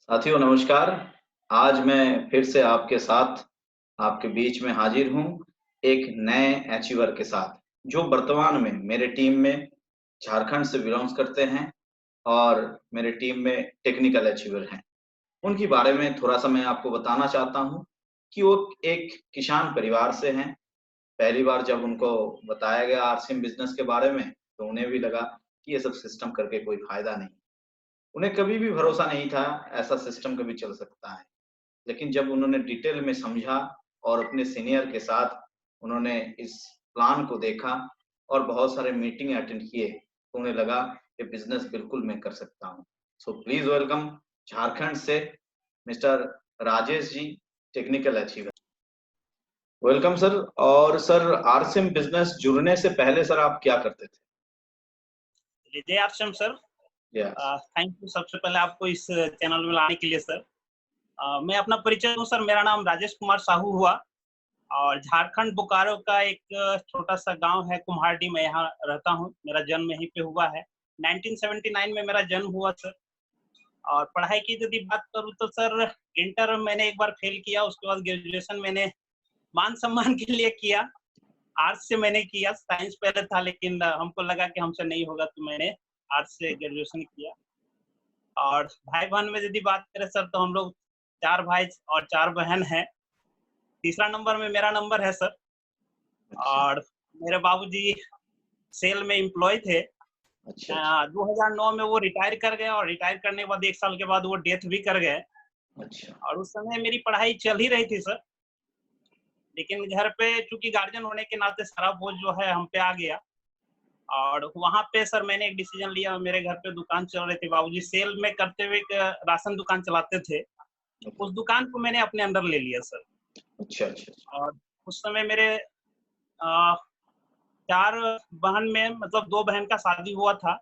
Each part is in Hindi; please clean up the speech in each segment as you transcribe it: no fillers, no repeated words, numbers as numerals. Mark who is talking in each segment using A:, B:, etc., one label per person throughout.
A: साथियों नमस्कार। आज मैं फिर से आपके साथ आपके बीच में हाजिर हूँ एक नए अचीवर के साथ, जो वर्तमान में मेरे टीम में झारखंड से बिलॉन्ग्स करते हैं और मेरे टीम में टेक्निकल अचीवर हैं। उनके बारे में थोड़ा-सा मैं आपको बताना चाहता हूँ कि वो एक किसान परिवार से हैं। पहली बार जब उनको बताया गया आरसीएम बिज़नेस के बारे में, तो उन्हें भी लगा कि ये सब सिस्टम करके कोई फ़ायदा नहीं। उन्हें कभी भी भरोसा नहीं था ऐसा सिस्टम कभी चल सकता है। लेकिन जब उन्होंने डिटेल में समझा और अपने सीनियर के साथ उन्होंने इस प्लान को देखा और बहुत सारे मीटिंग अटेंड किए, तो उन्हें लगा कि बिज़नेस बिल्कुल मैं कर सकता हूँ। सो प्लीज़ वेलकम झारखंड से mister Rajesh ji, technical achiever. Welcome sir. और सर आरसीएम बिज़नेस जुड़ने से पहले सर आप क्या करते थे?
B: जय आश्रम सर।
A: यस।
B: थैंक यू सबसे पहले आपको इस चैनल में लाने के लिए सर। मैं अपना परिचय दूं सर, मेरा नाम राजेश कुमार साहू हुआ और झारखंड बोकारो का एक छोटा सा गांव है कुम्हारडी, मैं यहाँ रहता हूँ। मेरा जन्म यहीं पे हुआ है। 1979 में मेरा जन्म हुआ सर। और पढ़ाई की यदि बात करूँ तो सर, इंटर मैंने एक बार फेल किया, उसके बाद ग्रेजुएशन मैंने मान सम्मान के लिए किया। आर्ट्स से मैंने किया, साइंस पहले था लेकिन हमको लगा कि हमसे नहीं होगा तो मैंने आर्ट्स से ग्रेजुएशन किया। और भाई-बहन में यदि बात करें सर, तो हम लोग 4 भाई और 4 बहन हैं। तीसरा नंबर में मेरा नंबर है सर।
A: अच्छा,
B: और मेरे बाबूजी सेल में एम्प्लॉयी थे।
A: अच्छा, अच्छा,
B: 2009 में वो रिटायर कर गए और रिटायर करने के बाद 1 साल के बाद वो डेथ भी कर गए।
A: अच्छा,
B: और उस समय मेरी पढ़ाई चल ही रही थी सर, लेकिन घर पे चूँकि गार्जियन होने के नाते सारा बोझ जो है हम पे आ गया। और वहाँ पे सर मैंने एक डिसीजन लिया, मेरे घर पे दुकान चल रही थी, बाबूजी सेल में करते हुए एक राशन दुकान चलाते थे। उस दुकान को मैंने अपने अंडर ले लिया सर।
A: अच्छा, अच्छा, अच्छा,
B: और उस समय मेरे अ, 4 बहन में मतलब 2 बहन का शादी हुआ था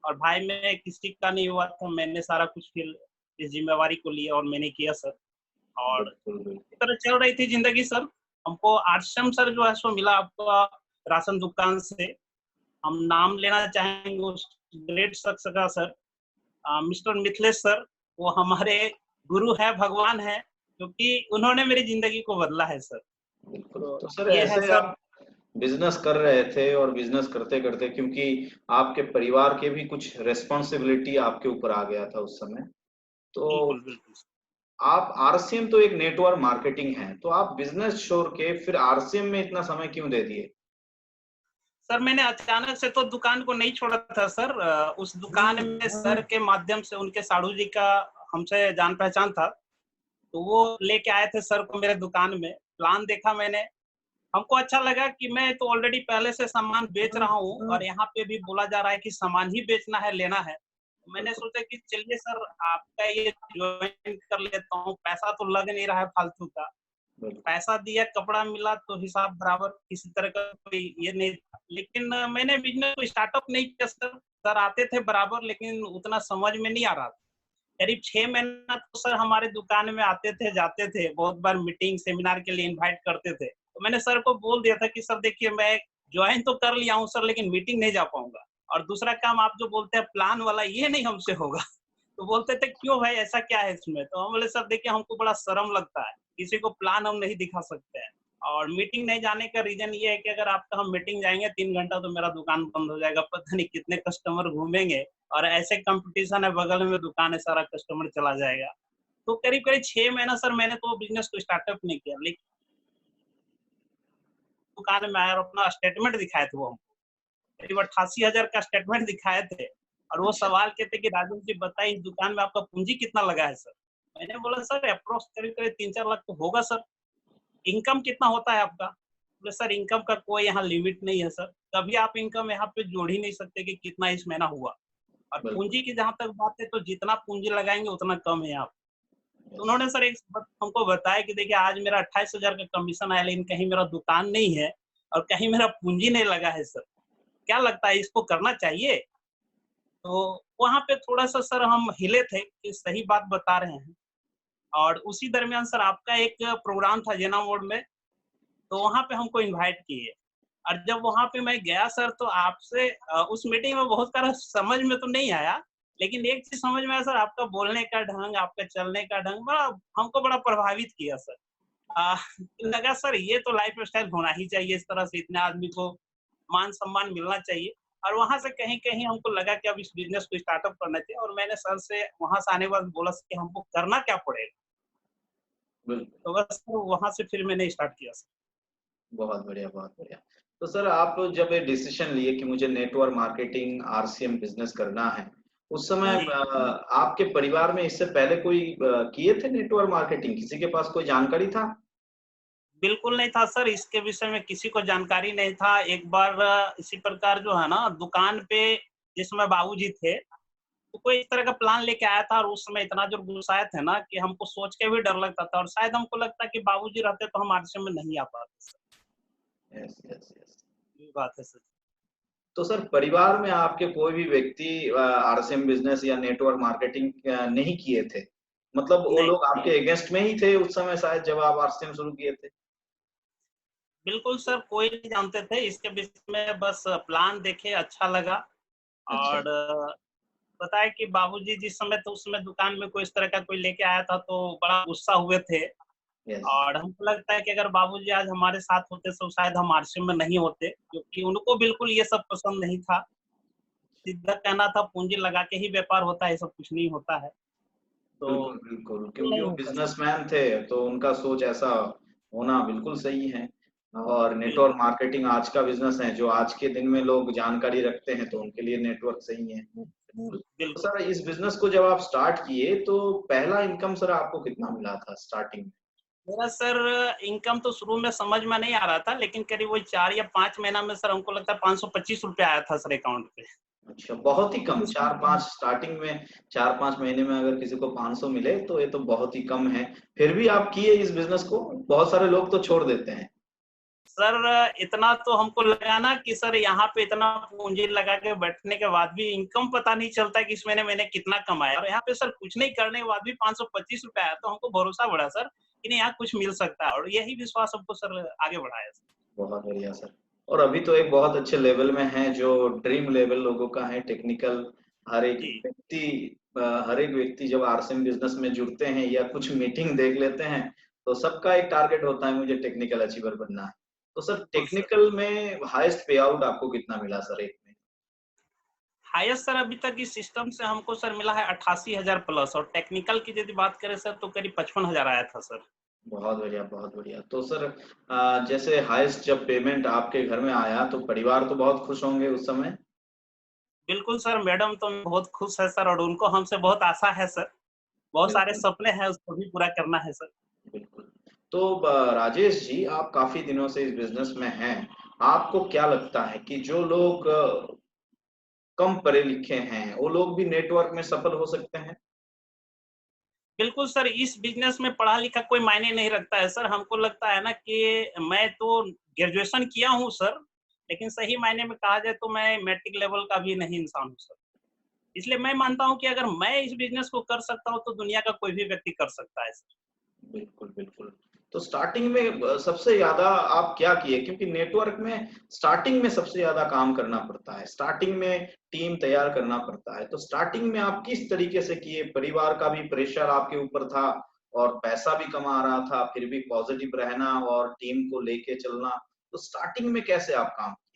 B: और भाई में किसी का नहीं हुआ था। मैंने सारा कुछ फिर इस ज़िम्मेवारी को लिया और मैंने किया सर। और
A: बिल्कुल, बिल्कुल।
B: इस तरह चल रही थी ज़िंदगी सर। हमको आश्रम सर जो है सो मिला आपका राशन दुकान से। हम नाम लेना चाहेंगे उस ग्रेट शख्स का सर, मिस्टर मिथिलेश सर। वो हमारे गुरु हैं, भगवान हैं, क्योंकि उन्होंने मेरी ज़िंदगी को बदला है सर।
A: बिल्कुल।
B: तो
A: तो सर
B: ये है
A: ऐसे
B: सर।
A: आप बिज़नेस कर रहे थे और बिज़नेस करते-करते क्योंकि आपके परिवार के भी कुछ रिस्पॉन्सिबिलिटी आपके ऊपर आ गया था उस समय। तो
B: बिल्कुल, बिल्कुल।
A: आप आरसीएम तो एक नेटवर्क मार्केटिंग है, तो आप बिज़नेस छोड़ के फिर आरसीएम में इतना समय क्यों दे दिए?
B: सर मैंने अचानक से तो दुकान को नहीं छोड़ा था सर। उस दुकान में सर के माध्यम से उनके साड़ू जी का हमसे जान-पहचान था। तो वो लेके आए थे सर को मेरे दुकान में। प्लान देखा मैंने, हमको अच्छा लगा कि मैं तो ऑलरेडी पहले से सामान बेच रहा हूँ और यहाँ पे भी बोला जा रहा है कि सामान ही बेचना है, लेना है। तो मैंने
A: बिल्कुल,
B: सोचा कि चलिए सर आपका ये जॉइन कर लेता हूँ, पैसा तो लग नहीं रहा है फालतू का।
A: बिल्कुल,
B: पैसा दिया, कपड़ा मिला तो हिसाब बराबर, किसी तरह का कोई ये नहीं था। लेकिन मैंने बिज़नेस को स्टार्टअप नहीं किया सर। सर आते थे बराबर लेकिन उतना समझ में नहीं आ रहा था। करीब 6 महीना तो सर हमारे दुकान में आते थे, जाते थे। बहुत बार मीटिंग, सेमिनार के लिए इनवाइट करते थे। तो मैंने सर को बोल दिया था कि सर देखिए मैं जॉइन तो कर लिया हूँ सर, लेकिन मीटिंग नहीं जा पाऊँगा। और दूसरा काम आप जो बोलते हैं प्लान वाला, ये नहीं हमसे होगा। तो बोलते थे क्यों भाई ऐसा क्या है इसमें? तो हम बोले सर देखिए हमको बड़ा शर्म लगता है। किसी को प्लान हम नहीं दिखा सकते हैं। और मीटिंग नहीं जाने का रीज़न ये है कि अगर आपका हम मीटिंग जाएँगे 3 घंटा तो मेरा दुकान बंद हो जाएगा। पता नहीं कितने कस्टमर घूमेंगे और ऐसे कॉम्पिटिशन है, बगल में दुकान है, सारा कस्टमर चला जाएगा। तो करीब-करीब 6 महीना सर मैंने तो बिज़नेस को स्टार्टअप नहीं किया। लेकिन दुकान में आया और अपना स्टेटमेंट दिखाए थे वो हमको। करीब 88,000 का स्टेटमेंट दिखाए थे और वो
A: अच्छा,
B: सवाल किए थे कि राजेश जी बताइए इस दुकान में आपका पूँजी कितना लगा है सर? मैंने बोला सर एप्रोक्स करीब-करीब 3-4 लाख तो होगा सर। इनकम कितना होता है आपका? बोले सर इनकम का कोई यहाँ लिमिट नहीं है सर। कभी आप इनकम यहाँ पे जोड़ ही नहीं सकते कि कितना इस महीना हुआ। और
A: बिल्कुल,
B: पूँजी की जहाँ तक बात है तो जितना पूँजी लगाएँगे उतना कम है यहाँ पे। तो
A: यस,
B: उन्होंने सर एक बात हमको बताया कि देखिए आज मेरा 28,000 का कमीशन आया, लेकिन कहीं मेरा दुकान नहीं है और कहीं मेरा पूँजी नहीं लगा है सर। क्या लगता है इसको करना चाहिए? तो वहाँ पे थोड़ा-सा सर हम हिले थे कि सही बात बता रहे हैं। और उसी दरमियान सर आपका एक प्रोग्राम था जेना मोड़ में, तो वहाँ पे हमको इनवाइट किए। और जब वहाँ पे मैं गया सर तो आपसे उस मीटिंग में बहुत सारा समझ में तो नहीं आया, लेकिन एक चीज समझ में आया सर, आपका बोलने का ढंग, आपका चलने का ढंग बड़ा हमको बड़ा प्रभावित किया सर। आ, लगा सर ये तो लाइफ स्टाइल होना ही चाहिए, इस तरह से इतने आदमी को मान सम्मान मिलना चाहिए। और वहां से कहीं कहीं हमको लगा कि अब इस बिजनेस को स्टार्टअप करना चाहिए, और मैंने सर से वहां से आने के बाद बोला कि हमको करना क्या पड़ेगा।
A: बिल्कुल।
B: तो बस वहां से फिर मैंने स्टार्ट किया सर।
A: बहुत बढ़िया, बहुत बढ़िया। तो सर आप जब ये डिसीजन लिए कि मुझे नेटवर्क मार्केटिंग, आरसीएम बिज़नेस करना है, उस समय
B: जी,
A: आपके परिवार में इससे पहले कोई किए थे नेटवर्क मार्केटिंग? किसी के पास कोई जानकारी था?
B: बिल्कुल नहीं था सर, इसके विषय में किसी को जानकारी नहीं था। एक बार इसी प्रकार जो है ना दुकान पे जिस समय बाबूजी थे, तो कोई इस तरह का प्लान लेके आया था, और उस समय इतना जोर गुस्साए थे ना कि हमको सोच के भी डर लगता था, और शायद हमको लगता कि बाबूजी रहते तो हम आरसीएम में नहीं आ पाते सर।
A: Yes, yes, yes.
B: ये बात है सर।
A: तो सर परिवार में आपके कोई भी व्यक्ति आरसीएम बिज़नेस या नेटवर्क मार्केटिंग नहीं किए थे? मतलब वो
B: नहीं,
A: लोग आपके अगेंस्ट में ही थे उस समय शायद जब आप आरसीएम शुरू किए थे?
B: बिल्कुल सर, कोई नहीं जानते थे इसके विषय में, बस प्लान देखे अच्छा लगा।
A: अच्छा,
B: और पता है कि बाबूजी जिस समय तो उस समय दुकान में कोई इस तरह का कोई लेके आया था तो बड़ा गुस्सा हुए थे।
A: यस।
B: और हमको लगता है कि अगर बाबूजी आज हमारे साथ होते तो शायद हम आरसीएम में नहीं होते, क्योंकि उनको बिल्कुल ये सब पसंद नहीं था। सीधा कहना था पूंजी लगा के ही व्यापार होता है, ये सब कुछ नहीं होता है। तो
A: बिल्कुल, बिल्कुल, क्योंकि
B: नहीं
A: वो
B: होता सर।
A: बिज़नेसमैन थे, तो उनका सोच ऐसा होना बिल्कुल सही है। और नेटवर्क
B: बिल्कुल,
A: मार्केटिंग आज का बिज़नेस है, जो आज के दिन में लोग जानकारी रखते हैं, तो उनके लिए नेटवर्क सही है। बिल्कुल। तो
B: बिल्कुल।
A: सर इस बिज़नेस को जब आप स्टार्ट किए, तो पहला इनकम सर आपको कितना मिला था स्टार्टिंग में?
B: मेरा सर इनकम तो शुरू में समझ में नहीं आ रहा था, लेकिन करीब वही 4 या 5 महीना में सर हमको लगता है ₹525 आया था सर अकाउंट पे।
A: अच्छा, बहुत ही कम,
B: उसमें
A: 4-5 स्टार्टिंग में 4-5 महीने में अगर किसी को 500 मिले, तो ये तो बहुत ही कम है। फिर भी आप किए इस बिज़नेस को, बहुत सारे लोग तो छोड़ देते हैं।
B: सर इतना तो हमको लगा ना कि सर यहाँ पे इतना पूंजी लगा के बैठने के बाद भी इनकम पता नहीं चलता कि इस महीने मैंने कितना कमाया, और यहाँ पे सर कुछ नहीं करने के बाद भी ₹525 आया, तो हमको भरोसा बढ़ा सर कि नहीं यहाँ कुछ मिल सकता है, और यही विश्वास हमको सर आगे बढ़ाया सर।
A: बहुत बढ़िया सर। और अभी तो एक बहुत अच्छे लेवल में हैं जो ड्रीम लेवल लोगों का है टेक्निकल। हर एक
B: जी,
A: व्यक्ति हर एक व्यक्ति जब आरसीएम बिज़नेस में जुड़ते हैं या कुछ मीटिंग देख लेते हैं, तो सबका एक टारगेट होता है मुझे टेक्निकल अचीवर बनना है। तो सर
B: बिल्कुल सर।
A: टेक्निकल में हाईएस्ट पे आउट आपको कितना मिला सर एक में?
B: हाईएस्ट सर अभी तक इस सिस्टम से हमको सर मिला है 88,000 प्लस, और टेक्निकल की यदि बात करें सर तो करीब 55,000 आया था सर।
A: बहुत बढ़िया, बहुत बढ़िया। तो सर जैसे हाईएस्ट जब पेमेंट आपके घर में आया तो परिवार तो बहुत खुश होंगे उस समय?
B: बिल्कुल सर, मैडम तो बहुत खुश है सर, और उनको हमसे बहुत आशा है सर। बहुत सारे
A: बिल्कुल।
B: सपने हैं, उसको भी पूरा करना है सर।
A: बिल्कुल। तो राजेश जी आप काफ़ी दिनों से इस बिज़नेस में हैं। आपको क्या लगता है कि जो लोग कम पढ़े-लिखे हैं, वो लोग भी नेटवर्क में सफल हो सकते हैं?
B: बिल्कुल सर, इस बिज़नेस में पढ़ा-लिखा कोई मायने नहीं रखता है सर। हमको लगता है ना कि मैं तो ग्रेजुएशन किया हूँ सर, लेकिन सही मायने में कहा जाए तो मैं मैट्रिक लेवल का भी नहीं इंसान हूँ सर। इसलिए मैं मानता हूँ कि अगर मैं इस बिज़नेस को कर सकता हूँ, तो दुनिया का कोई भी व्यक्ति कर सकता है सर।
A: बिल्कुल, बिल्कुल। तो स्टार्टिंग में सबसे ज़्यादा आप क्या किए? क्योंकि नेटवर्क में स्टार्टिंग में सबसे ज़्यादा काम करना पड़ता है। स्टार्टिंग में टीम तैयार करना पड़ता है। तो स्टार्टिंग में आप किस तरीके से किए? परिवार का भी प्रेशर आपके ऊपर था और पैसा भी कमा रहा था, फिर भी पॉज़िटिव रहना और टीम को लेके चलना। तो स्टार्टिंग में कैसे आप काम किए?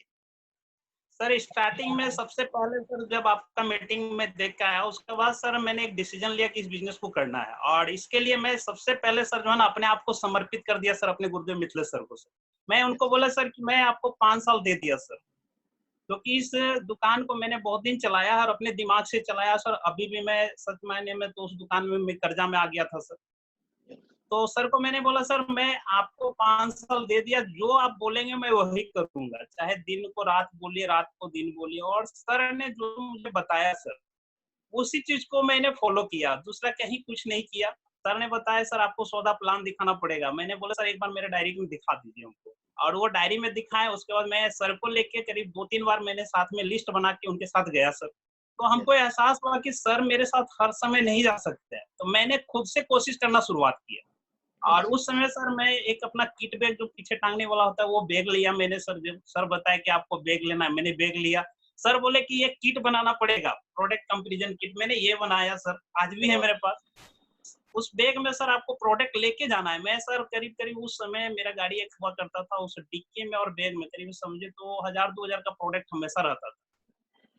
B: सर स्टार्टिंग में सबसे पहले सर जब आपका मीटिंग में देख के आया, उसके बाद सर मैंने एक डिसीजन लिया कि इस बिज़नेस को करना है, और इसके लिए मैं सबसे पहले सर जो है ना अपने आप को समर्पित कर दिया सर अपने गुरुदेव मिथिलेश सर को सर। मैं उनको बोला सर कि मैं आपको 5 साल दे दिया सर, क्योंकि इस दुकान को मैंने बहुत दिन चलाया है और अपने दिमाग से चलाया सर। अभी भी मैं सच मायने में तो उस दुकान में मैं कर्जा में आ गया था सर। तो सर को मैंने बोला सर मैं आपको 5 साल दे दिया, जो आप बोलेंगे मैं वही करूँगा। चाहे दिन को रात बोलिए, रात को दिन बोलिए, और सर ने जो मुझे बताया सर, उसी चीज़ को मैंने फ़ॉलो किया, दूसरा कहीं कुछ नहीं किया। सर ने बताया सर आपको सौदा प्लान दिखाना पड़ेगा। मैंने बोला सर एक बार मेरे डायरी में दिखा दीजिए हमको। और वो डायरी में दिखाया, उसके बाद मैं सर को लेके करीब 2-3 बार मैंने साथ में लिस्ट बना के उनके साथ गया सर। तो हमको एहसास हुआ कि सर मेरे साथ हर समय नहीं जा सकते हैं, तो मैंने खुद से कोशिश करना शुरुआत किया। और
A: अच्छा,
B: उस समय सर मैं एक अपना किट बैग जो पीछे टाँगने वाला होता है वो बैग लिया मैंने। सर जब सर बताया कि आपको बैग लेना है, मैंने बैग लिया। सर बोले कि ये किट बनाना पड़ेगा, प्रोडक्ट कंपैरिजन किट। मैंने ये बनाया सर, आज भी है मेरे पास। उस बैग में सर आपको प्रोडक्ट लेके जाना है। मैं सर करीब-करीब उस समय मेरा गाड़ी एक हुआ करता था, उस डिक्की में और बैग में करीब समझे तो 1000-2000 का प्रोडक्ट हमेशा रहता था।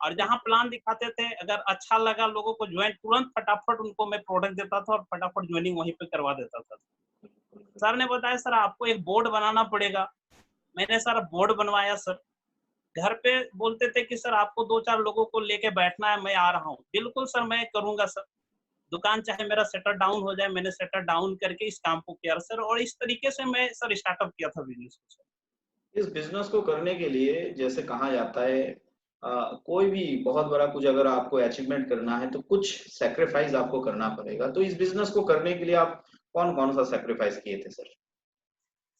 B: और जहाँ प्लान दिखाते थे, अगर अच्छा लगा लोगों को ज्वाइन, तुरंत फटाफट उनको मैं प्रोडक्ट देता था और फटाफट ज्वाइनिंग वहीं पे करवा देता था। सर ने बताया सर आपको एक बोर्ड बनाना पड़ेगा। मैंने सर बोर्ड बनवाया सर। घर पे बोलते थे कि सर आपको 2-4 लोगों को लेके बैठना है, मैं आ रहा हूँ। बिल्कुल सर मैं करूँगा सर। दुकान चाहे मेरा शटर डाउन हो जाए, मैंने शटर डाउन करके इस काम को किया सर, और इस तरीके से मैं सर स्टार्टअप किया था बिज़नेस को सर।
A: इस बिज़नेस को करने के लिए जैसे कहा जाता है कोई भी बहुत बड़ा कुछ अगर आपको अचीवमेंट करना है तो कुछ सैक्रिफाइस आपको करना पड़ेगा। तो इस बिज़नेस को करने के लिए आप कौन-कौन सा सैक्रिफाइस किए थे सर?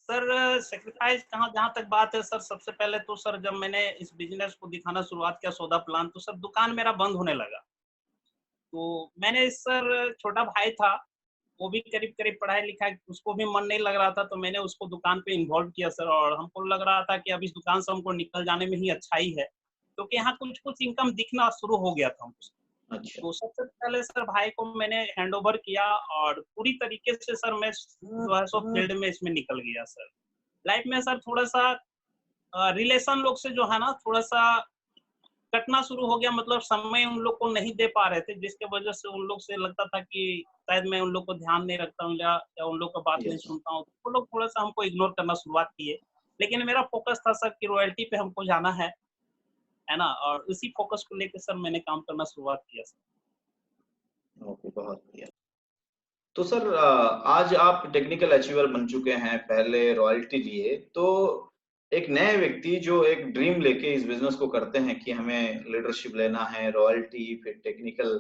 B: सर सैक्रिफाइस कहाँ, जहाँ तक बात है सर, सबसे पहले तो सर जब मैंने इस बिज़नेस को दिखाना शुरुआत किया सौदा प्लान, तो सर दुकान मेरा बंद होने लगा। तो मैंने सर, छोटा भाई था, वो भी करीब-करीब पढ़ाई-लिखाई उसको भी मन नहीं लग रहा था, तो मैंने उसको दुकान पे इन्वॉल्व किया सर, और हमको लग रहा था कि अब इस दुकान से हमको निकल जाने में ही अच्छाई है, क्योंकि यहाँ कुछ-कुछ इनकम दिखना शुरू हो गया था हमको।
A: अच्छा।
B: तो सबसे पहले सर भाई को मैंने हैंडओवर किया, और पूरी तरीके से सर मैं जो है सो फील्ड में इसमें निकल गया सर। लाइफ में सर थोड़ा-सा रिलेशन लोग से जो है ना थोड़ा-सा कटना शुरू हो गया, मतलब समय उन लोग को नहीं दे पा रहे थे, जिसके वजह से उन लोग से लगता था कि शायद मैं उन लोग को ध्यान नहीं रखता हूँ, या उन लोग का बात नहीं
A: यस।
B: सुनता हूँ। वो लोग थोड़ा-सा हमको इग्नोर करना शुरुआत किए। लेकिन मेरा फ़ोकस था सर कि रॉयल्टी पे हमको जाना है ना? और उसी फ़ोकस को लेके सर मैंने काम करना शुरुआत किया सर।
A: ओके, बहुत बढ़िया। तो सर आज आप टेक्निकल अचीवर बन चुके हैं, पहले रॉयल्टी लिए, तो एक नए व्यक्ति जो एक ड्रीम लेके इस बिज़नेस को करते हैं कि हमें लीडरशिप लेना है, रॉयल्टी फिर टेक्निकल,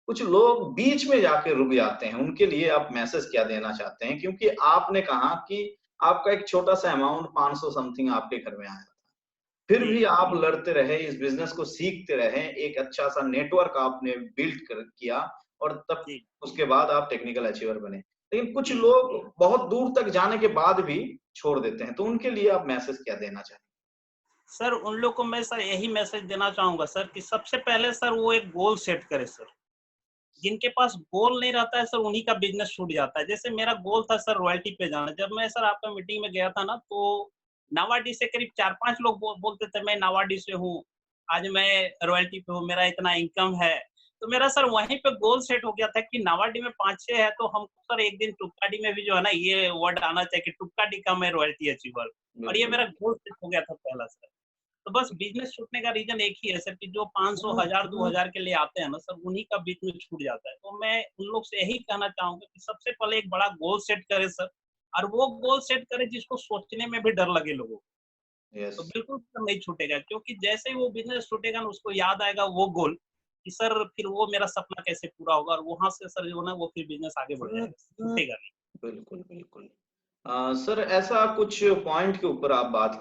A: कुछ लोग बीच में जाके रुक जाते हैं, उनके लिए आप मैसेज क्या देना चाहते हैं? क्योंकि आपने कहा कि आपका एक छोटा-सा अमाउंट 500 समथिंग आपके घर में आया था। फिर
B: जी,
A: भी आप लड़ते रहे, इस बिज़नेस को सीखते रहे, एक अच्छा-सा नेटवर्क आपने बिल्ड कर किया और तब
B: जी,
A: उसके बाद आप टेक्निकल अचीवर बने। लेकिन कुछ
B: जी।
A: लोग बहुत दूर तक जाने के बाद भी छोड़ देते हैं, तो उनके लिए आप मैसेज क्या देना चाहेंगे?
B: सर उन लोग को मैं सर यही मैसेज देना चाहूँगा सर कि सबसे पहले सर वो एक गोल सेट करे सर। जिनके पास गोल नहीं रहता है सर, उन्हीं का बिज़नेस छूट जाता है। जैसे मेरा गोल था सर रॉयल्टी पे जाना। जब मैं सर आपका मीटिंग में गया था ना, तो नावाडी से करीब 4-5 लोग बोलते थे मैं नावाडी से हूँ, आज मैं रॉयल्टी पे हूँ, मेरा इतना इनकम है। तो मेरा सर वहीं पे गोल सेट हो गया था कि नावाडी में 5-6 है, तो हमको सर एक दिन टुक्काडी में भी जो है ना ये वर्ड आना चाहिए कि टुक्काडी का मैं रॉयल्टी अचीवर। और ये
A: बिल्कुल।
B: मेरा गोल सेट हो गया था पहला सर। तो बस बिज़नेस छूटने का रीज़न एक ही है सर कि जो 500, 1000, 2000 के लिए आते हैं ना सर, उन्हीं का बीच में छूट जाता है। तो मैं उन लोग से यही कहना चाहूँगा कि सबसे पहले एक बड़ा गोल सेट करें सर, और वो गोल सेट करें जिसको सोचने में भी डर लगे लोगों को। तो
A: यस।
B: बिल्कुल सर नहीं छूटेगा, क्योंकि जैसे ही वो बिज़नेस छूटेगा ना, उसको याद आएगा वो गोल कि सर फिर वो मेरा सपना कैसे पूरा होगा, और वहाँ से सर जो है ना वो फिर बिज़नेस आगे बढ़ जाएगा, छूटेगा नहीं।
A: बिल्कुल, बिल्कुल। सर ऐसा कुछ पॉइंट के ऊपर आप बात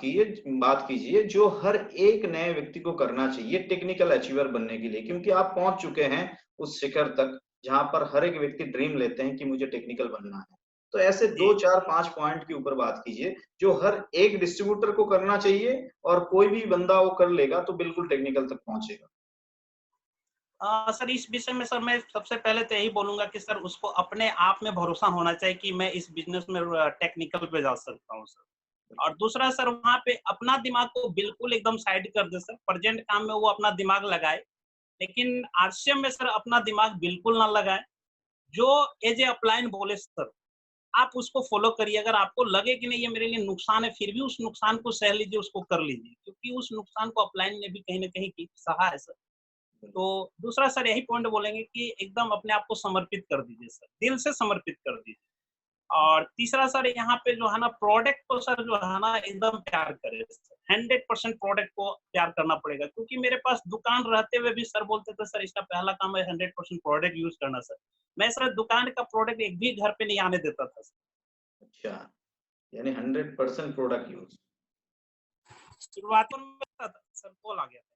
A: कीजिए जो हर एक नए व्यक्ति को करना चाहिए टेक्निकल अचीवर बनने के लिए क्योंकि आप पहुँच चुके हैं उस शिखर तक जहाँ पर हर एक व्यक्ति ड्रीम लेते हैं कि मुझे टेक्निकल बनना है। तो ऐसे
B: जी।
A: 2, 4, 5 पॉइंट के ऊपर बात कीजिए जो हर एक डिस्ट्रीब्यूटर को करना चाहिए और कोई भी बंदा वो कर लेगा तो बिल्कुल टेक्निकल तक पहुँचेगा।
B: सर इस विषय में सर मैं सबसे पहले तो यही बोलूँगा कि सर उसको अपने आप में भरोसा होना चाहिए कि मैं इस बिज़नेस में टेक्निकल पे जा सकता हूँ सर। और दूसरा सर वहाँ पे अपना दिमाग को बिल्कुल एकदम साइड कर दे सर, प्रेज़ेंट काम में वो अपना दिमाग लगाए, लेकिन आरसीएम में सर अपना दिमाग बिल्कुल ना लगाएँ। जो एज ए अपलाइन बोले सर, आप उसको फ़ॉलो करिए। अगर आपको लगे कि नहीं ये मेरे लिए नुकसान है, फिर भी उस नुकसान को सह लीजिए, उसको कर लीजिए, क्योंकि उस नुकसान को अपलाइन ने भी कहीं न कहीं की सहा है सर। तो दूसरा सर यही पॉइंट बोलेंगे कि एकदम अपने आप को समर्पित कर दीजिए सर, दिल से समर्पित कर दीजिए। और तीसरा सर यहाँ पे जो है ना प्रोडक्ट को सर जो है ना एकदम प्यार करें सर, 100% प्रोडक्ट को प्यार करना पड़ेगा, क्योंकि मेरे पास दुकान रहते हुए भी सर बोलते थे सर इसका पहला काम है 100% प्रोडक्ट यूज़ करना सर। मैं सर दुकान का प्रोडक्ट एक भी घर पे नहीं आने देता था सर।
A: अच्छा, यानी 100% प्रोडक्ट यूज़।
B: शुरुआती में था सर, कॉल आ गया था।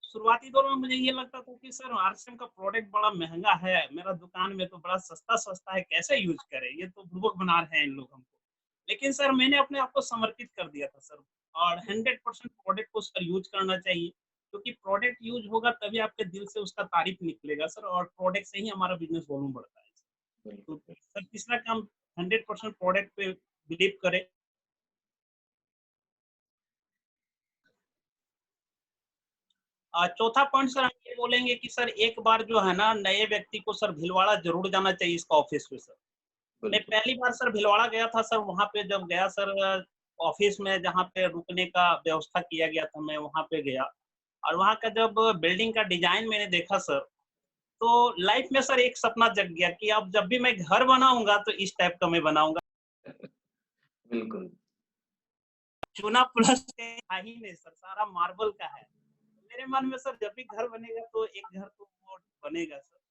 B: शुरुआती दौर में मुझे ये लगता था कि सर आरसीएम का प्रोडक्ट बड़ा महँगा है, मेरा दुकान में तो बड़ा सस्ता-सस्ता है, कैसे यूज़ करें? ये तो बुड़बक बना रहे हैं इन लोग हमको। लेकिन सर मैंने अपने आप को समर्पित कर दिया था सर, और 100% प्रोडक्ट को सर यूज़ करना चाहिए। क्योंकि प्रोडक्ट यूज होगा तभी आपके दिल से उसका तारीफ निकलेगा सर, और प्रोडक्ट से ही हमारा बिजनेस वॉल्यूम बढ़ता है। तो
A: बिल्कुल।
B: सर तीसरा काम 100% प्रोडक्ट पे बिलीव करें। चौथा पॉइंट सर हम ये बोलेंगे कि सर एक बार जो है ना नए व्यक्ति को सर भीलवाड़ा जरूर जाना चाहिए इसका ऑफिस पे सर। मैं
A: बिल्कुल।
B: पहली बार सर भीलवाड़ा गया था सर, वहाँ पे जब गया सर ऑफिस में जहाँ पे रुकने का व्यवस्था किया गया था, मैं वहाँ पे गया और वहाँ का जब बिल्डिंग का डिजाइन मैंने देखा सर, तो लाइफ में सर एक सपना जग गया कि अब जब भी मैं घर बनाऊंगा तो इस टाइप का मैं बनाऊंगा।
A: बिल्कुल।
B: चूना प्लस है ही नहीं सर, सारा मार्बल का है। मेरे मन में सर जब भी घर बनेगा तो एक घर तो वो बनेगा सर।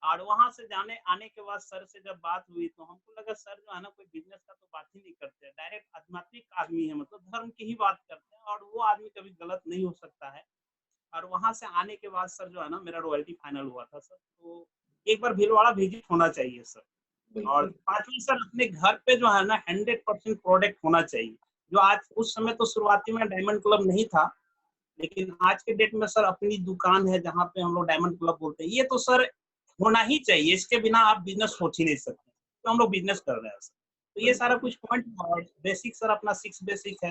B: और वहां से जाने आने के बाद सर से जब बात हुई तो हमको लगा सर जो है ना कोई बिजनेस का तो बात ही नहीं करते, डायरेक्ट आध्यात्मिक आदमी है, मतलब धर्म की ही बात करते हैं और वो आदमी कभी गलत नहीं हो सकता है। और वहां से आने के बाद सर जो है ना मेरा रॉयल्टी फाइनल हुआ था सर, तो एक बार भीलवाड़ा विजिट होना चाहिए सर। और
A: बिल्कुल।
B: पांचवी सर अपने घर पे जो है ना 100% प्रोडक्ट होना चाहिए। जो आज उस समय तो शुरुआती में डायमंड क्लब नहीं था, लेकिन आज के डेट में सर अपनी दुकान है जहाँ पे हम लोग डायमंड क्लब बोलते हैं। ये तो सर होना ही चाहिए, इसके बिना आप बिजनेस सोच ही नहीं सकते। तो हम लोग बिजनेस कर रहे हैं सर। तो ये सारा
A: बिल्कुल।
B: कुछ पॉइंट और बेसिक सर अपना 6 बेसिक है,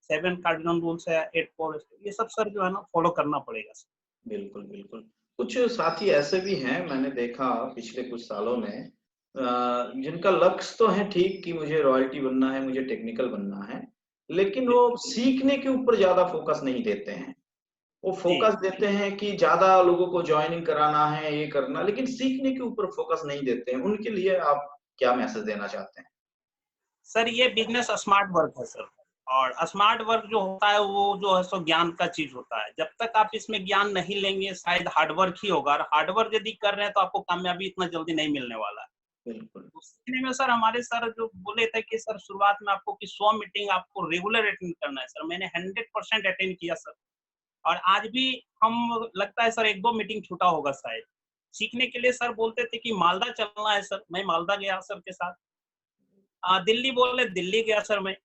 B: 7 कार्डिनल रूल्स है, 8 कोर, ये सब सर जो है ना फॉलो करना पड़ेगा सर।
A: बिल्कुल, बिल्कुल। कुछ साथी ऐसे भी हैं मैंने देखा पिछले कुछ सालों में जिनका लक्ष्य तो है ठीक कि मुझे रॉयल्टी बनना है, मुझे टेक्निकल बनना है, लेकिन
B: जी,
A: वो सीखने के ऊपर ज़्यादा फ़ोकस नहीं देते हैं। वो
B: जी।
A: फ़ोकस देते हैं कि ज़्यादा लोगों को जॉइनिंग कराना है, ये करना, लेकिन सीखने के ऊपर फ़ोकस नहीं देते हैं। उनके लिए आप क्या मैसेज देना चाहते हैं?
B: सर ये बिजनेस स्मार्ट वर्क है सर, और स्मार्ट वर्क जो होता है वो जो है सो ज्ञान का चीज होता है। जब तक आप इसमें ज्ञान नहीं लेंगे शायद हार्डवर्क ही होगा, और हार्डवर्क यदि कर रहे हैं तो आपको कामयाबी इतना जल्दी नहीं मिलने वाला है।
A: बिल्कुल।
B: तो सीखने में सर हमारे सर जो बोले थे कि सर शुरुआत में आपको कि 100 मीटिंग आपको रेगुलर अटेंड करना है सर, मैंने 100% अटेंड किया सर। और आज भी हम लगता है सर एक दो मीटिंग छूटा होगा शायद। सीखने के लिए सर बोलते थे कि मालदा चलना है सर, मैं मालदा गया सर के साथ। दिल्ली बोले, दिल्ली गया सर मैं।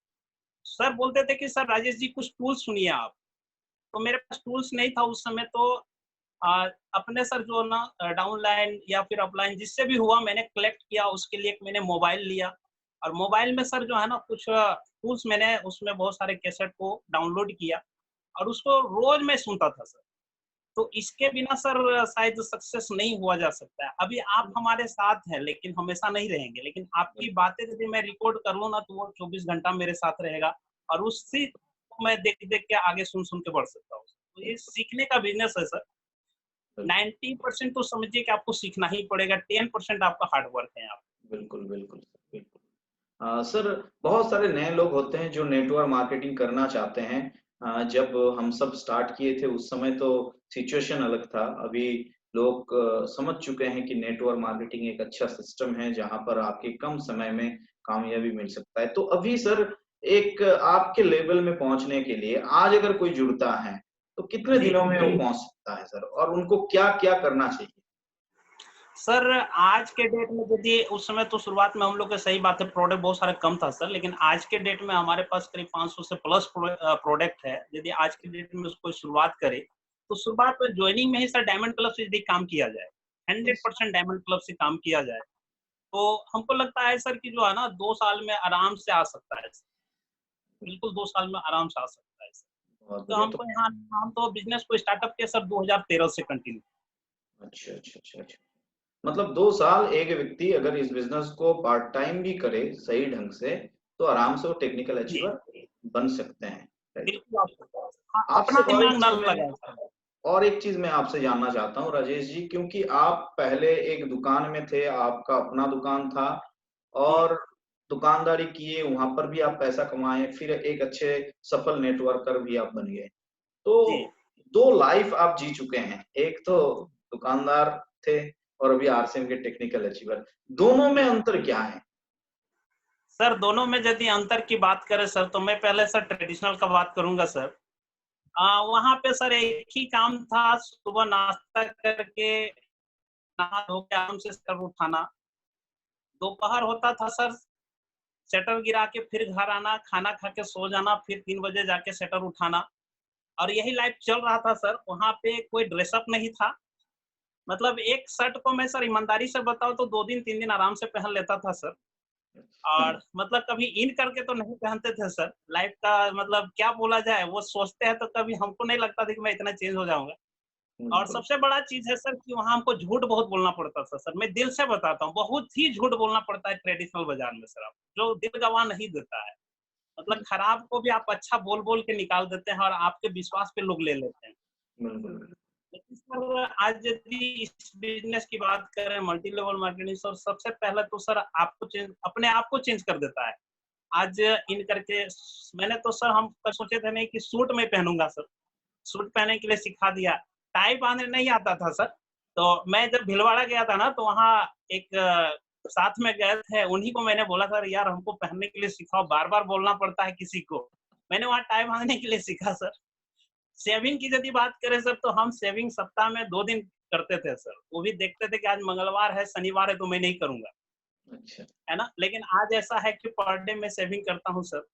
B: सर बोलते थे कि सर राजेश जी कुछ टूल्स सुनिए आप। तो मेरे पास टूल्स नहीं था उस समय, तो अपने सर जो ना डाउनलाइन या फिर अपलाइन जिससे भी हुआ मैंने कलेक्ट किया, उसके लिए एक मैंने मोबाइल लिया। और मोबाइल में सर जो है ना कुछ टूल्स मैंने उसमें बहुत सारे कैसेट को डाउनलोड किया और उसको रोज मैं सुनता था सर। तो इसके बिना सर शायद सक्सेस नहीं हुआ जा सकता है। अभी आप हमारे साथ हैं लेकिन हमेशा नहीं रहेंगे, लेकिन आपकी बातें यदि मैं रिकॉर्ड कर लूँ ना तो वो 24 घंटा मेरे साथ रहेगा और उसी को मैं देख-देख के आगे सुन-सुन के बढ़ सकता हूँ। तो ये सीखने का बिज़नेस है सर।
A: बिल्कुल।
B: 90% तो समझिए कि आपको सीखना ही पड़ेगा, 10% आपका हार्ड वर्क है यहाँ पे।
A: बिल्कुल, बिल्कुल, बिल्कुल। सर बहुत सारे नए लोग होते हैं जो नेटवर्क मार्केटिंग करना चाहते हैं। जब हम सब स्टार्ट किए थे उस समय तो सिचुएशन अलग था। अभी लोग समझ चुके हैं कि नेटवर्क मार्केटिंग एक अच्छा सिस्टम है जहाँ पर आपके कम समय में कामयाबी मिल सकता है। तो अभी सर एक आपके लेवल में पहुँचने के लिए आज अगर कोई जुड़ता है, तो कितने
B: जी।
A: दिनों में वो पहुँच सकता है सर? और उनको क्या-क्या करना चाहिए?
B: सर आज के डेट में यदि उस समय तो शुरुआत में हम लोग का सही बात है प्रोडक्ट बहुत सारे कम था सर, लेकिन आज के डेट में हमारे पास करीब 500 से प्लस प्रोडक्ट है। यदि आज के डेट में उसको शुरुआत करें तो शुरुआत में ज्वाइनिंग में ही सर डायमंड क्लब से यदि काम किया जाए,
A: यस।
B: 100% डायमंड क्लब से काम किया जाए, तो हमको लगता है सर कि जो है ना 2 साल में आराम से आ सकता है। बिल्कुल 2 साल में आराम से आ सकता है।
A: बहुत
B: तो
A: बढ़िया। तो
B: हमको यहाँ हम तो बिज़नेस को स्टार्टअप किया सर 2013 से कंटिन्यू।
A: अच्छा, अच्छा, अच्छा, अच्छा। मतलब 2 साल एक व्यक्ति अगर इस बिज़नेस को पार्ट टाइम भी करे सही ढंग से, तो आराम से वो टेक्निकल
B: जी,
A: अचीवर बन सकते हैं, राइट?
B: बिल्कुल आप हाँ,
A: आपसे
B: अपना
A: और
B: दिमाग
A: एक
B: ना
A: चीज़ मैं
B: लगाएँ सर।
A: आपसे जानना चाहता हूँ राजेश जी, क्योंकि आप पहले एक दुकान में थे, आपका अपना दुकान था
B: जी,
A: और दुकानदारी किए, वहाँ पर भी आप पैसा कमाए, फिर एक अच्छे सफल नेटवर्कर भी आप बन गए।
B: जी।
A: तो 2 लाइफ आप जी चुके हैं, एक तो दुकानदार थे और अभी आरसीएम के टेक्निकल अचीवर। दोनों में अंतर क्या है?
B: सर दोनों में यदि अंतर की बात करें सर, तो मैं पहले सर ट्रेडिशनल का बात करूँगा सर। वहाँ पे सर एक ही काम था, सुबह नाश्ता करके नहा धो के आराम से सर उठाना। दोपहर होता था सर, शटर गिरा के फिर घर आना, खाना खा के सो जाना, फिर 3 बजे जाके शटर उठाना। और यही लाइफ चल रहा था सर। वहाँ पे कोई ड्रेसअप नहीं था। मतलब एक शर्ट को मैं सर ईमानदारी से बताऊँ तो 2 दिन 3 दिन आराम से पहन लेता था सर।
A: अच्छा,
B: और मतलब कभी इन करके तो नहीं पहनते थे सर। लाइफ का मतलब क्या बोला जाए, वो सोचते हैं तो कभी हमको नहीं लगता था कि मैं इतना चेंज हो जाऊँगा। और
A: बिल्कुल।
B: सबसे बड़ा चीज़ है सर कि वहाँ हमको झूठ बहुत बोलना पड़ता था सर। मैं दिल से बताता हूँ, बहुत ही झूठ बोलना पड़ता है ट्रेडिशनल बाज़ार में सर आप, जो दिल गवाह नहीं देता है। मतलब
A: हुँ,
B: खराब को भी आप अच्छा बोल-बोल के निकाल देते हैं और आपके विश्वास पे लोग ले लेते हैं।
A: बिल्कुल, बिल्कुल।
B: लेकिन सर आज यदि इस बिज़नेस की बात करें, मल्टी लेवल मार्केटिंग, सर सबसे पहले तो सर आपको चेंज अपने आप को चेंज कर देता है। आज इन करके मैंने तो सर हम सोचे थे नहीं कि सूट मैं पहनूँगा सर। सूट पहनने के लिए सिखा दिया। टाई बाँधने नहीं आता था सर। तो मैं जब भीलवाड़ा गया था ना, तो वहाँ एक साथ में गए थे, उन्हीं को मैंने बोला सर यार हमको पहनने के लिए सिखाओ, बार-बार बोलना पड़ता है किसी को। मैंने वहाँ टाई बाँधने के लिए सीखा सर। शेविंग की यदि बात करें सर, तो हम शेविंग सप्ताह में 2 दिन करते थे सर। वो भी देखते थे कि आज मंगलवार है, शनिवार है तो मैं नहीं करूँगा,
A: अच्छा,
B: है ना? लेकिन आज ऐसा है कि पर डे मैं शेविंग करता हूँ सर।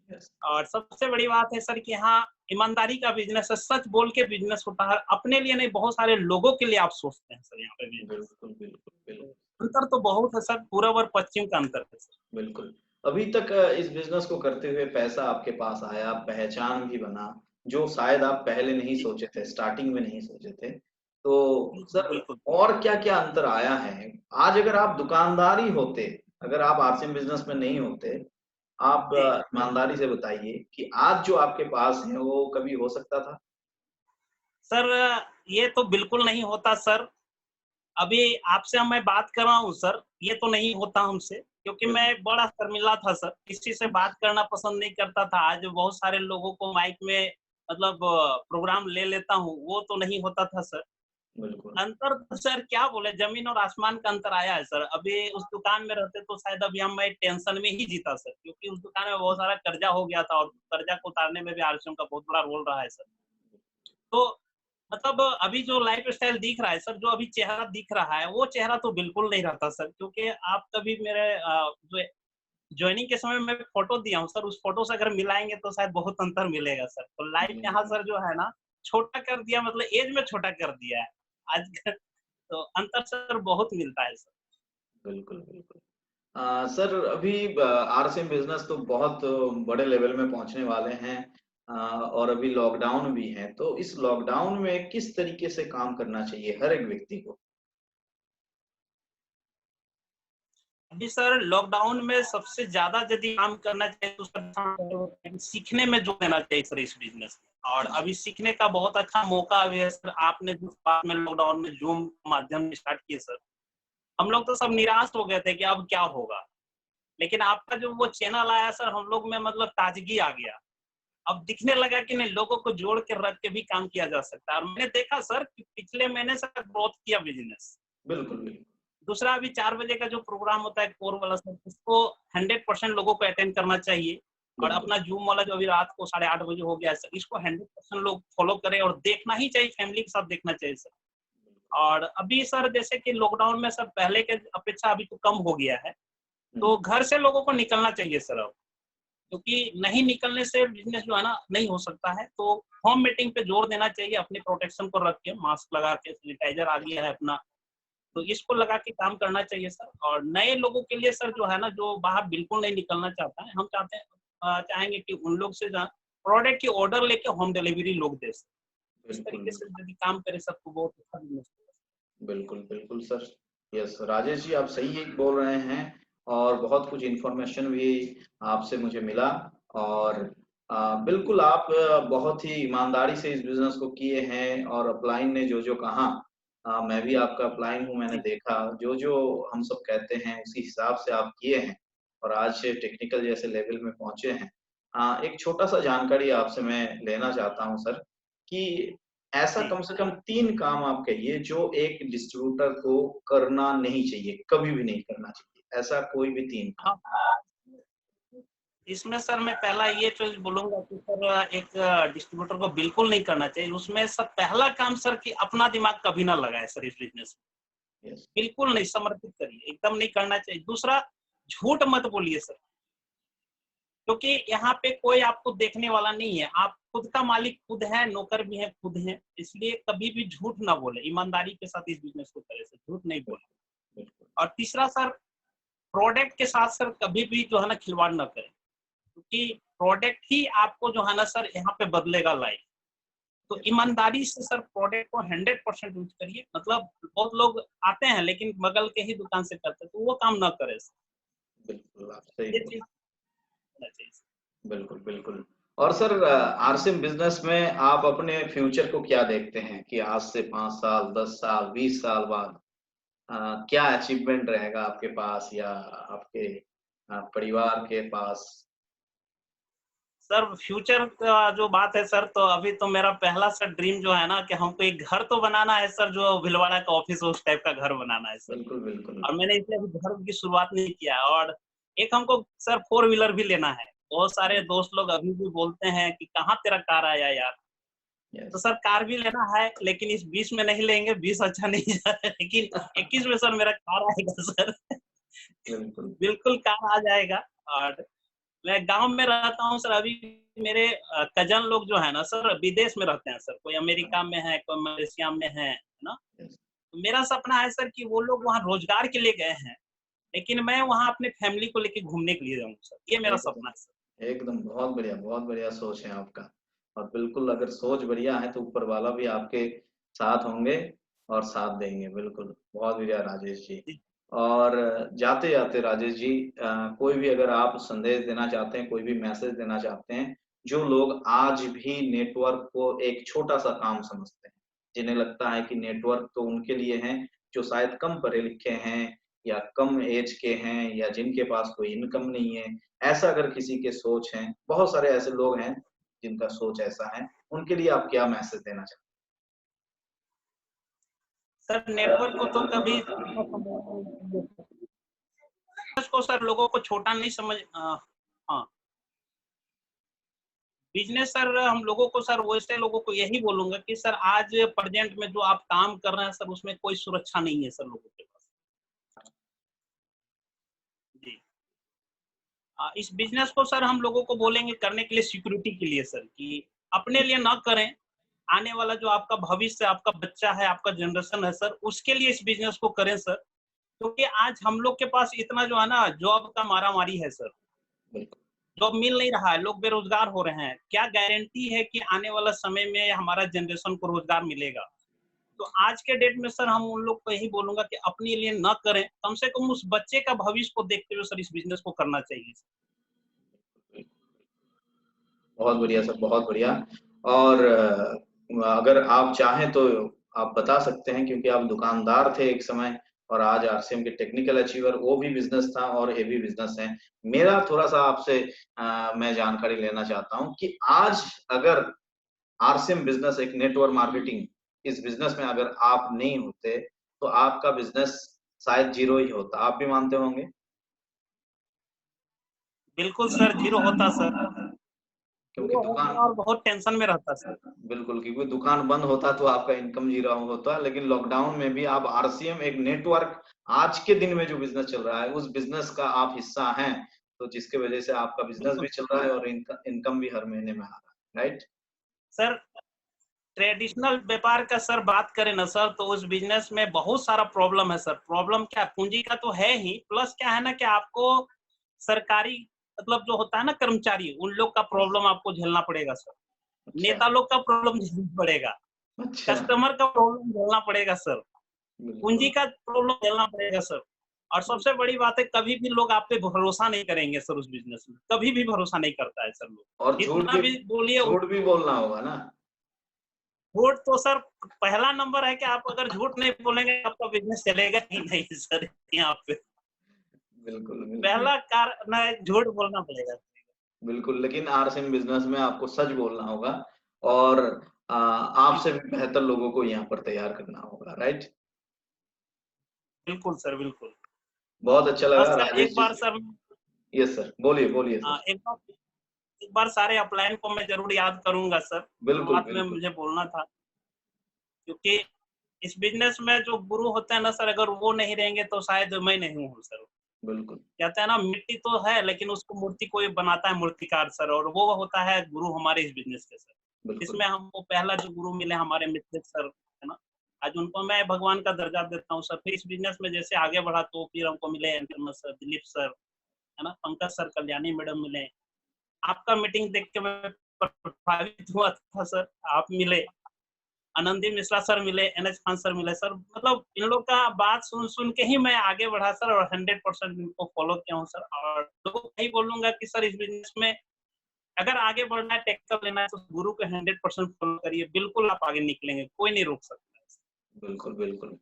A: यस।
B: और सबसे बड़ी बात है सर कि हाँ, ईमानदारी का बिज़नेस है, सच बोल के बिज़नेस होता है। अपने लिए नहीं, बहुत सारे लोगों के लिए आप सोचते हैं सर यहाँ पे बिज़नेस।
A: बिल्कुल, बिल्कुल, बिल्कुल।
B: तो अंतर तो बहुत है सर, पूरब और पश्चिम का अंतर है सर।
A: बिल्कुल। अभी तक इस बिज़नेस को करते हुए पैसा आपके पास आया, पहचान भी बना, जो शायद आप पहले नहीं
B: जी,
A: सोचे थे, स्टार्टिंग में नहीं सोचे थे। तो
B: बिल्कुल,
A: सर
B: बिल्कुल।
A: और क्या-क्या अंतर आया है? आज अगर आप दुकानदार ही होते, अगर आप आरसीएम बिज़नेस में नहीं होते, आप
B: जी।
A: ईमानदारी से बताइए कि आज जो आपके पास है, वो कभी हो सकता था?
B: सर, ये तो बिल्कुल नहीं होता सर। अभी आपसे मैं बात कर रहा हूँ सर, ये तो नहीं होता हमसे, क्योंकि
A: बिल्कुल।
B: मैं बड़ा शर्मिला था सर, किसी से बात करना पसंद नहीं करता था। आज बहुत सारे लोगों को माइक में मतलब प्रोग्राम ले लेता हूँ, वो तो नहीं होता था सर।
A: बिल्कुल।
B: अंतर तो सर क्या बोले, ज़मीन और आसमान का अंतर आया है सर। अभी उस दुकान में रहते तो शायद अभी हम मैं टेंशन में ही जीता सर, क्योंकि उस दुकान में बहुत सारा कर्जा हो गया था और कर्जा को उतारने में भी आरसीएम का बहुत बड़ा रोल रहा है सर। तो मतलब अभी जो लाइफ़स्टाइल दिख रहा है सर, जो अभी चेहरा दिख रहा है, वो चेहरा तो बिल्कुल नहीं रहता सर, क्योंकि आप कभी मेरे जो जॉइनिंग के समय मैं फ़ोटो दिया हूँ सर, उस फ़ोटो से अगर मिलाएँगे तो शायद बहुत अंतर मिलेगा सर। तो लाइफ़
A: जी,
B: यहाँ
A: जी।
B: सर जो है ना, छोटा कर दिया, मतलब ऐज में छोटा कर दिया है। आज तो अंतर सर बहुत मिलता है सर।
A: बिल्कुल, बिल्कुल। सर अभी आरसीएम बिज़नेस तो बहुत बड़े लेवल में पहुँचने वाले हैं और अभी लॉकडाउन भी है, तो इस लॉकडाउन में किस तरीके से काम करना चाहिए हर एक व्यक्ति को?
B: अभी सर लॉकडाउन में सबसे ज़्यादा यदि काम करना चाहिए तो सर सीखने में जोर देना चाहिए सर इस बिज़नेस में। और
A: अच्छा,
B: अभी सीखने का बहुत अच्छा मौका भी है सर। आपने जिस बात में लॉकडाउन में ज़ूम माध्यम से स्टार्ट किए सर, हम लोग तो सब निराश हो गए थे कि अब क्या होगा? लेकिन आपका जो वो चैनल आया सर, हम लोग में मतलब ताज़गी आ गया। अब दिखने लगा कि नहीं, लोगों को जोड़ के रख के भी काम किया जा सकता है। और मैंने देखा सर कि पिछले महीने से ग्रोथ किया बिज़नेस।
A: बिल्कुल, बिल्कुल।
B: दूसरा, अभी 4 बजे का जो प्रोग्राम होता है कोर वाला सर, उसको 100% लोगों को अटेंड करना चाहिए। और
A: बिल्कुल,
B: अपना जूम वाला जो अभी रात को 8:30 बजे हो गया है सर, इसको 100% लोग फॉलो करें और देखना ही चाहिए, फैमिली के साथ देखना चाहिए सर। और अभी सर जैसे कि लॉकडाउन में सर पहले के अपेक्षा अभी तो कम हो गया है,
A: हुँ,
B: तो घर से लोगों को निकलना चाहिए सर अब। क्योंकि नहीं निकलने से बिज़नेस जो है ना नहीं हो सकता है, तो होम मीटिंग पे जोर देना चाहिए, अपने प्रोटेक्शन को रख के, मास्क लगा के, सैनिटाइज़र आ गया है अपना, तो इसको लगा के काम करना चाहिए सर। और नए लोगों के लिए सर जो है ना, जो बाहर बिल्कुल नहीं निकलना चाहता है, हम चाहते हैं चाहेंगे कि उन लोग से प्रोडक्ट की ऑर्डर लेके होम डिलीवरी लोग दें सर। इस
A: बिल्कुल,
B: तरीके से
A: बिल्कुल।
B: यदि काम करे सर तो बहुत अच्छा बिज़नेस होगा।
A: बिल्कुल, बिल्कुल सर। यस, राजेश जी आप सही ही बोल रहे हैं और बहुत कुछ इन्फॉर्मेशन भी आपसे मुझे मिला और बिल्कुल आप बहुत ही ईमानदारी से इस बिज़नेस को किए हैं और अपलाइन ने जो-जो कहा मैं भी आपका अपलाइन हूँ, मैंने
B: जी,
A: देखा जो-जो हम सब कहते हैं उसी हिसाब से आप किए हैं और आज टेक्निकल जैसे लेवल में पहुँचे हैं। एक छोटा-सा जानकारी आपसे मैं लेना चाहता हूँ सर कि ऐसा
B: जी।
A: कम से कम 3 काम आप कहिए जो एक डिस्ट्रीब्यूटर को करना नहीं चाहिए, कभी भी नहीं करना चाहिए। ऐसा कोई भी 3 काम।
B: हाँ, इसमें सर मैं पहला ये चीज़ बोलूँगा कि सर एक डिस्ट्रीब्यूटर को बिल्कुल नहीं करना चाहिए। उसमें सर पहला काम सर कि अपना दिमाग कभी ना लगाएँ सर इस बिज़नेस में।
A: यस,
B: बिल्कुल नहीं, समर्पित करिए, एकदम नहीं करना चाहिए। दूसरा, झूठ मत बोलिए सर। क्योंकि यहाँ पे कोई आपको देखने वाला नहीं है, आप खुद का मालिक खुद है, नौकर भी है खुद है, इसलिए कभी भी झूठ ना बोले, ईमानदारी के साथ इस बिजनेस को करे सर, झूठ नहीं बोले।
A: बिल्कुल,
B: और तीसरा सर, प्रोडक्ट के साथ सर कभी भी जो है ना खिलवाड़ ना करें, क्योंकि प्रोडक्ट ही आपको जो है ना सर यहाँ पे बदलेगा लाइफ। तो ईमानदारी से सर प्रोडक्ट को 100% यूज करिए। मतलब बहुत लोग आते हैं लेकिन बगल के ही दुकान से करते हैं, तो वो काम ना करें सर।
A: बिल्कुल, आप सही
B: ये
A: बोल
B: चीज होना चाहिए सर।
A: बिल्कुल, बिल्कुल। और सर आरसीएम बिज़नेस में आप अपने फ्यूचर को क्या देखते हैं कि आज से 5 साल, 10 साल, 20 साल बाद क्या अचीवमेंट रहेगा आपके पास या आपके परिवार के पास?
B: सर फ्यूचर का जो बात है सर, तो अभी तो मेरा पहला सर ड्रीम जो है ना कि हमको एक घर तो बनाना है सर, जो भीलवाड़ा का ऑफिस हो उस टाइप का घर बनाना है सर।
A: बिल्कुल, बिल्कुल।
B: और मैंने इसलिए अभी घर की शुरुआत नहीं किया है। और एक हमको सर 4 व्हीलर भी लेना है। बहुत सारे दोस्त लोग अभी भी बोलते हैं कि कहाँ तेरा कार आया यार? तो
A: यस।
B: सर कार भी लेना है, लेकिन इस 20 में नहीं लेंगे, 20 अच्छा नहीं जा रहा है, लेकिन 21 में सर मेरा कार आएगा सर।
A: बिल्कुल।
B: बिल्कुल कार आ जाएगा। और मैं गाँव में रहता हूँ सर, अभी मेरे कज़न लोग जो है ना सर विदेश में रहते हैं सर, कोई
A: हाँ,
B: अमेरिका में है, कोई मलेशिया में है ना?
A: यस।
B: तो मेरा सपना है सर कि वो लोग वहाँ रोज़गार के लिए गए हैं, लेकिन मैं वहाँ अपनी फैमिली को लेके घूमने के लिए जाऊँ सर, ये मेरा
A: एकदम,
B: सपना है सर।
A: एकदम बहुत बढ़िया सोच है आपका। और बिल्कुल अगर सोच बढ़िया है तो ऊपर वाला भी आपके साथ होंगे और साथ देंगे, बिल्कुल। बहुत बढ़िया राजेश जी।
B: जी,
A: और जाते-जाते राजेश जी कोई भी अगर आप संदेश देना चाहते हैं, कोई भी मैसेज देना चाहते हैं, जो लोग आज भी नेटवर्क को एक छोटा-सा काम समझते हैं, जिन्हें लगता है कि नेटवर्क तो उनके लिए है, जो शायद कम पढ़े-लिखे हैं या कम ऐज के हैं या जिनके पास कोई इनकम नहीं है, ऐसा अगर किसी के सोच हैं, बहुत सारे ऐसे लोग हैं जिनका सोच ऐसा है, उनके लिए आप क्या मैसेज देना चाहते
B: सर नेटवर्क को तो कभी छोटा समझना नहीं चाहिए सर। बिज़नेस को सर लोगों को छोटा नहीं हाँ, बिज़नेस सर हम लोगों को सर वैसे लोगों को यही बोलूँगा कि सर आज प्रेज़ेंट में जो आप काम कर रहे हैं सर, उसमें कोई सुरक्षा नहीं है सर लोगों के पास। जी। इस बिज़नेस को सर हम लोगों को बोलेंगे करने के लिए सिक्योरिटी के लिए सर, कि अपने लिए ना करें, आने वाला जो आपका भविष्य, आपका बच्चा है, आपका जनरेशन है सर, उसके लिए इस बिज़नेस को करें सर। क्योंकि आज हम लोग के पास इतना जो है ना जॉब का मारा-मारी है सर,
A: हैं? बिल्कुल,
B: जॉब मिल नहीं रहा है, लोग बेरोज़गार हो रहे हैं। क्या गारंटी है कि आने वाला समय में हमारा जनरेशन को रोज़गार मिलेगा? तो आज के डेट में सर हम उन लोग को यही बोलूँगा कि अपने लिए ना करें, कम से कम उस बच्चे का भविष्य को देखते हुए सर इस बिज़नेस को करना चाहिए।
A: बिल्कुल। बहुत बढ़िया सर, बहुत बढ़िया। और अगर आप चाहें तो आप बता सकते हैं क्योंकि आप दुकानदार थे एक समय और आज आरसीएम के टेक्निकल अचीवर वो भी बिज़नेस था और ये भी बिज़नेस है। मेरा थोड़ा-सा आपसे मैं जानकारी लेना चाहता हूँ कि आज अगर आरसीएम बिज़नेस एक नेटवर्क मार्केटिंग इस बिज़नेस में अगर आप नहीं होते, तो आपका बिज़नेस शायद ज़ीरो ही होता। आप भी मानते होंगे?
B: बिल्कुल सर, ज़ीरो होता सर।
A: क्योंकि
B: ज़ीरो
A: दुकान
B: होता और बहुत टेंशन में रहता सर।
A: बिल्कुल, क्योंकि दुकान बंद होता तो आपका इनकम ज़ीरो होता, लेकिन लॉकडाउन में भी आप आरसीएम एक नेटवर्क आज के दिन में जो बिज़नेस चल रहा है, उस बिज़नेस का आप हिस्सा हैं, तो जिसकी वजह से आपका बिज़नेस
B: बिल्कुल
A: भी चल रहा है और इनकम भी हर महीने में आ रहा है, राइट?
B: सर, ट्रेडिशनल व्यापार का सर बात करें ना सर, तो उस बिज़नेस में बहुत सारा प्रॉब्लम है सर। प्रॉब्लम क्या है, पूँजी का तो है ही, प्लस क्या है ना कि आपको सरकारी मतलब जो होता है ना कर्मचारी, उन लोग का
A: यस,
B: प्रॉब्लम आपको झेलना पड़ेगा सर।
A: अच्छा,
B: नेता लोग का प्रॉब्लम झेलना पड़ेगा,
A: अच्छा,
B: कस्टमर का प्रॉब्लम झेलना पड़ेगा सर, पूँजी
A: बिल्कुल,
B: का प्रॉब्लम झेलना पड़ेगा सर। और सबसे
A: बिल्कुल।
B: बड़ी बात है, कभी भी लोग आप पे भरोसा नहीं करेंगे सर उस बिज़नेस में, कभी भी भरोसा नहीं करता है सर लोग।
A: और
B: जितना भी बोलिए
A: झूठ भी बोलना होगा ना?
B: झूठ तो सर पहला नंबर है कि आप अगर झूठ नहीं बोलेंगे आपका बिज़नेस चलेगा ही नहीं सर यहाँ पे।
A: बिल्कुल, बिल्कुल।
B: पहला कारण है झूठ बोलना पड़ेगा।
A: बिल्कुल, लेकिन आरसीएम बिज़नेस में आपको सच बोलना होगा और आपसे
B: बिल्कुल,
A: भी बेहतर लोगों को यहाँ पर तैयार करना होगा, राइट?
B: बिल्कुल सर, बिल्कुल।
A: बहुत अच्छा
B: बस
A: लगा
B: सर
A: राजेश
B: एक
A: जी
B: बार
A: से
B: सर
A: यस सर, बोलिए, बोलिए सर।
B: एक बार सारे अपलाइन को मैं ज़रूर याद करूँगा सर,
A: बिल्कुल,
B: शुरुआत में
A: बिल्कुल,
B: मुझे बोलना था, क्योंकि इस बिज़नेस में जो गुरु होते हैं ना सर, अगर वो नहीं रहेंगे तो शायद मैं नहीं हूँ सर।
A: बिल्कुल,
B: कहते हैं ना मिट्टी तो है लेकिन उसको मूर्ति कोई बनाता है मूर्तिकार सर, और वो होता है गुरु हमारे इस बिज़नेस के सर।
A: बिल्कुल,
B: इसमें हमको पहला जो गुरु मिले हमारे मित्र सर, है ना? आज उनको मैं भगवान का दर्जा देता हूँ सर। फिर इस बिज़नेस में जैसे आगे बढ़ा तो फिर हमको मिले एंटरनल सर, दिलीप सर, है ना? पंकज सर, कल्याणी मैडम मिले। आपका मीटिंग देख के मैं प्रभावित हुआ था सर, आप मिले। आनंदी मिश्रा सर मिले, एनएच खान सर मिले सर, मतलब इन लोग का बात सुन-सुन के ही मैं आगे बढ़ा सर, और 100% इनको फॉलो किया हूँ सर। और लोगों को यही बोलूँगा कि सर इस बिज़नेस में अगर आगे बढ़ना है, टेक अप लेना है, तो गुरु को 100% फॉलो करिए, बिल्कुल आप आगे निकलेंगे, कोई नहीं रोक सकता है।
A: बिल्कुल, बिल्कुल।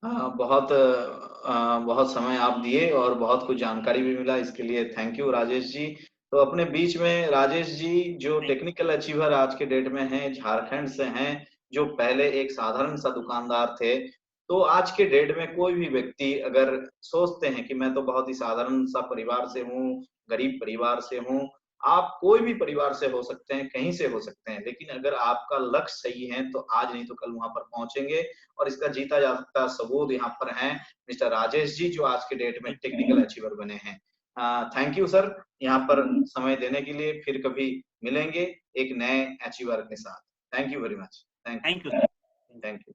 A: हाँ, बहुत समय आप दिए और बहुत कुछ जानकारी भी मिला, इसके लिए थैंक यू राजेश जी। तो अपने बीच में राजेश जी जो
B: थैंक यू
A: टेक्निकल अचीवर आज के डेट में हैं, झारखंड से हैं, जो पहले एक साधारण सा दुकानदार थे, तो आज के डेट में कोई भी व्यक्ति अगर सोचते हैं कि मैं तो बहुत ही साधारण सा परिवार से हूँ, गरीब परिवार से हूँ, आप कोई भी परिवार से हो सकते हैं, कहीं से हो सकते हैं, लेकिन अगर आपका लक्ष्य सही है, तो आज नहीं तो कल वहाँ पर पहुँचेंगे और इसका जीता जागता सबूत यहाँ पर हैं मिस्टर राजेश जी जो आज के डेट में
B: थैंक यू
A: टेक्निकल अचीवर बने हैं। थैंक यू सर यहाँ पर समय देने के लिए फिर कभी मिलेंगे एक नए अचीवर के साथ। Thank you very much. Thank
B: thank you
A: you.
B: Sir.
A: Thank you.